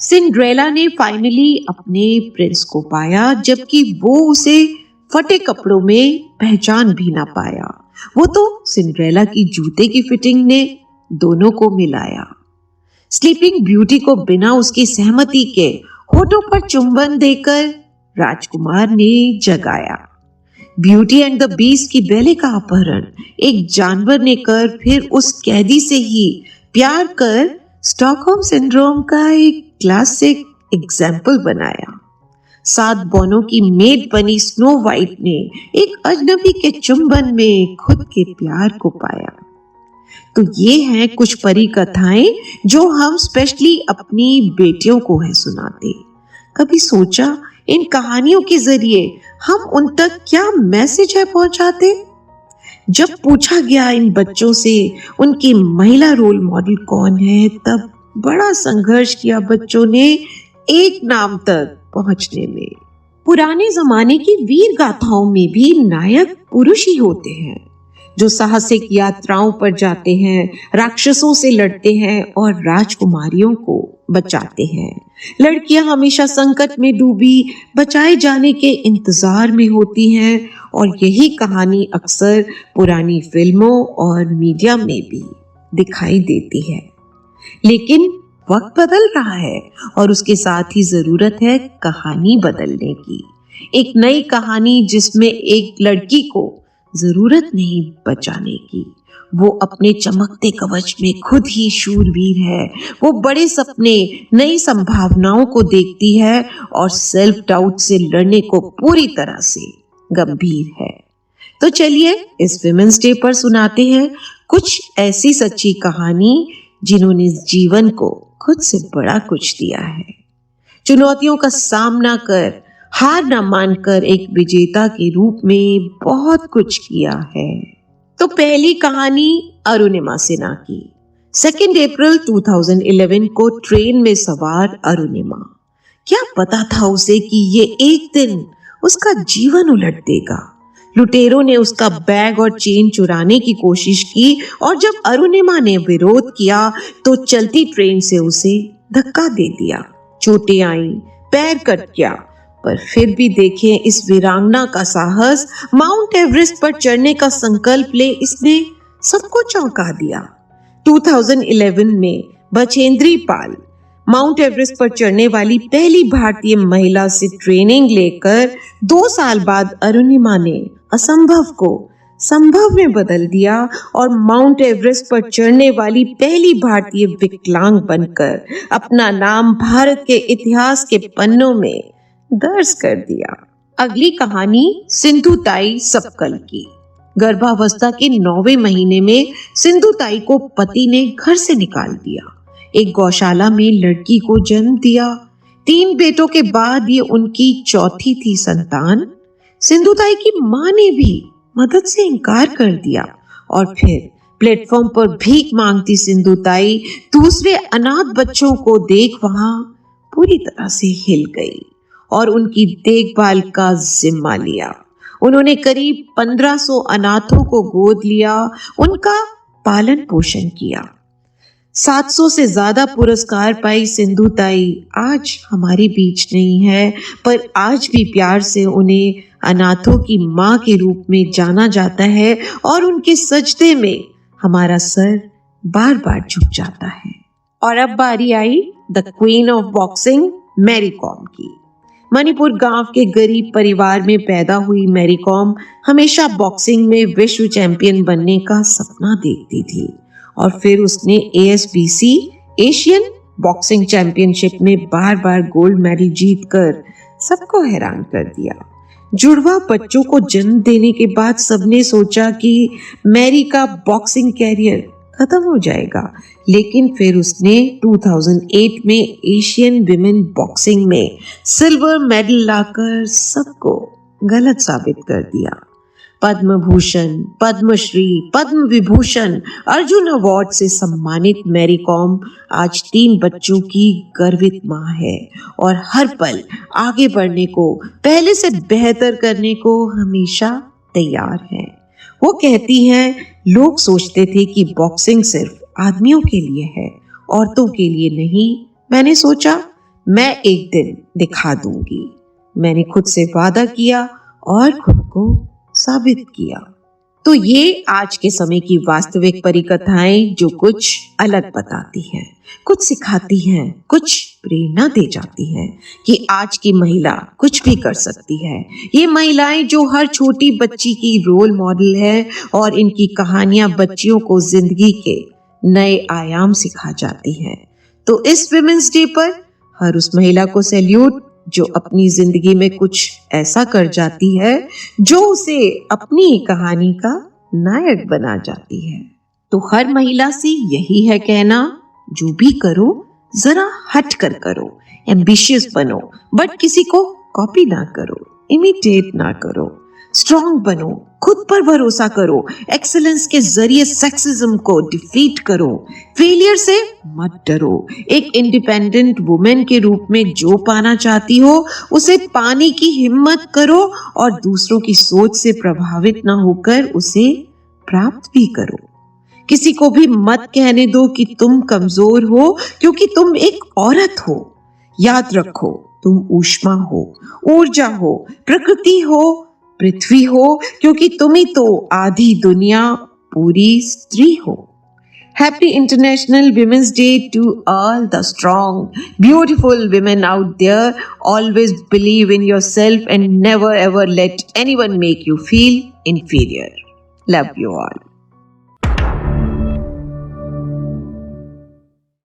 Cinderella ने finally अपने Prince को पाया, जबकि वो उसे फटे कपड़ों में पहचान भी ना पाया। वो तो सिंड्रेला की जूते की फिटिंग ने दोनों को मिलाया। स्लीपिंग ब्यूटी को बिना उसकी सहमति के होठों पर चुंबन देकर राजकुमार ने जगाया। ब्यूटी एंड द बीस्ट की बेले का अपहरण एक जानवर ने कर फिर उस कैदी से ही प्यार कर स्टॉकहोम सिंड्रोम का एक क्लासिक एग्जाम्पल बनाया। 7 बौनों की मेड बनी स्नो वाइट ने एक अजनबी के चुंबन में खुद के प्यार को पाया। तो ये हैं कुछ परी कथाएं जो हम स्पेशली अपनी बेटियों को है सुनाते। कभी सोचा इन कहानियों के जरिए हम उन तक क्या मैसेज है पहुंचाते? जब पूछा गया इन बच्चों से उनकी महिला रोल मॉडल कौन है, तब बड़ा संघर्ष किया बच्चों ने एक नाम तक पहुंचने में। पुराने जमाने की वीर गाथाओं में भी नायक पुरुष ही होते हैं, जो साहसिक यात्राओं पर जाते हैं, राक्षसों से लड़ते हैं और राजकुमारियों को बचाते हैं। लड़कियां हमेशा संकट में डूबी बचाए जाने के इंतजार में होती हैं, और यही कहानी अक्सर पुरानी फिल्मों और मीडिया में भी दिखाई देती है। लेकिन वक्त बदल रहा है और उसके साथ ही जरूरत है कहानी बदलने की। एक नई कहानी जिसमें एक लड़की को जरूरत नहीं बचाने की, वो अपने चमकते कवच में खुद ही शूरवीर है। वो बड़े सपने, नई संभावनाओं को देखती है और सेल्फ डाउट से लड़ने को पूरी तरह से गंभीर है। तो चलिए इस विमेंस डे पर सुनाते हैं कुछ ऐसी सच्ची कहानी जिन्होंने जीवन को खुद से बड़ा कुछ दिया है। चुनौतियों का सामना कर, हार न मानकर एक विजेता के रूप में बहुत कुछ किया है। तो पहली कहानी अरुणिमा सिन्हा की। 2 अप्रैल 2011 को ट्रेन में सवार अरुणिमा, क्या पता था उसे कि ये एक दिन उसका जीवन उलट देगा। लुटेरों ने उसका बैग और चेन चुराने की कोशिश की और जब अरुणिमा ने विरोध किया तो चलती ट्रेन से उसे धक्का दे दिया। चोटें आईं, पैर कट गया, पर फिर भी देखें इस वीरांगना का साहस। माउंट एवरेस्ट पर चढ़ने का संकल्प ले इसने सबको चौंका दिया। 2011 में बछेंद्री पाल माउंट एवरेस्ट पर चढ़ने वाली पहली भारतीय महिला से ट्रेनिंग लेकर 2 साल बाद अरुणिमा ने असंभव को संभव में बदल दिया और माउंट एवरेस्ट पर चढ़ने वाली पहली भारतीय विकलांग बनकर अपना नाम भारत के इतिहास के पन्नों में दर्ज कर दिया। अगली कहानी सिंधुताई सपकल की। गर्भावस्था के 9वें महीने में सिंधुताई को पति ने घर से निकाल दिया। एक गौशाला में लड़की को जन्म दिया। 3 बेटों के बाद ये उनकी चौथी थी संतान। सिंधुताई की मां ने भी मदद से इनकार कर दिया और फिर प्लेटफॉर्म पर भीख मांगती सिंधुताई दूसरे अनाथ बच्चों को देख वहां पूरी तरह से हिल गई और उनकी देखभाल का जिम्मा लिया। उन्होंने करीब 1500 अनाथों को गोद लिया, उनका पालन पोषण किया। 700 से ज्यादा पुरस्कार पाई सिंधुताई आज हमारे बीच नहीं है, पर आज भी प्यार से उन्हें अनाथों की मां के रूप में जाना जाता है और उनके सजदे में हमारा सर बार बार झुक जाता है। और अब बारी आई the queen of boxing Mary Kom की। मणिपुर गांव के गरीब परिवार में पैदा हुई मैरी कॉम हमेशा बॉक्सिंग में विश्व चैंपियन बनने का सपना देखती थी और फिर उसने ASBC एशियन बॉक्सिंग चैंपियनशिप में बार बार गोल्ड मेडल जीतकर सबको हैरान कर दिया। जुड़वा बच्चों को जन्म देने के बाद सबने सोचा कि मैरी का बॉक्सिंग कैरियर खत्म हो जाएगा, लेकिन फिर उसने 2008 में एशियन विमेन बॉक्सिंग में सिल्वर मेडल लाकर सबको गलत साबित कर दिया। पद्म भूषण, पद्मश्री, पद्म विभूषण, अर्जुन अवार्ड से सम्मानित मैरी कॉम आज 3 बच्चों की गर्वित मां है और हर पल आगे बढ़ने को, पहले से बेहतर करने को हमेशा तैयार है। वो कहती हैं, लोग सोचते थे कि बॉक्सिंग सिर्फ आदमियों के लिए है, औरतों के लिए नहीं। मैंने सोचा मैं एक दिन दिखा दूंगी। मैंने खुद से वादा किया और खुद को साबित किया। तो ये आज के समय की वास्तविक परिकथाएं जो कुछ अलग बताती हैं, कुछ सिखाती हैं, कुछ प्रेरणा दे जाती हैं कि आज की महिला कुछ भी कर सकती है। ये महिलाएं जो हर छोटी बच्ची की रोल मॉडल है और इनकी कहानियां बच्चियों को जिंदगी के नए आयाम सिखा जाती हैं। तो इस विमेंस डे पर हर उस महिला को सैल्यूट जो अपनी जिंदगी में कुछ ऐसा कर जाती है जो उसे अपनी कहानी का नायक बना जाती है। तो हर महिला से यही है कहना, जो भी करो जरा हट कर करो, एम्बिशियस बनो, बट किसी को कॉपी ना करो, इमिटेट ना करो, स्ट्रांग बनो, खुद पर भरोसा करो, एक्सीलेंस के जरिए सेक्सिज्म को डिफीट करो, फेलियर से मत डरो। एक इंडिपेंडेंट वुमेन के रूप में जो पाना चाहती हो उसे पाने की हिम्मत करो और दूसरों की सोच से प्रभावित ना होकर उसे प्राप्त भी करो। किसी को भी मत कहने दो कि तुम कमजोर हो, क्योंकि तुम एक औरत हो। याद रखो, तुम ऊष्मा हो, ऊर्जा हो, प्रकृति हो, पृथ्वी हो, क्योंकि तुम ही तो आधी दुनिया पूरी स्त्री हो। Happy International Women's Day to all the strong, beautiful women out there. Always believe in yourself and never ever let anyone make you feel inferior. Love you all.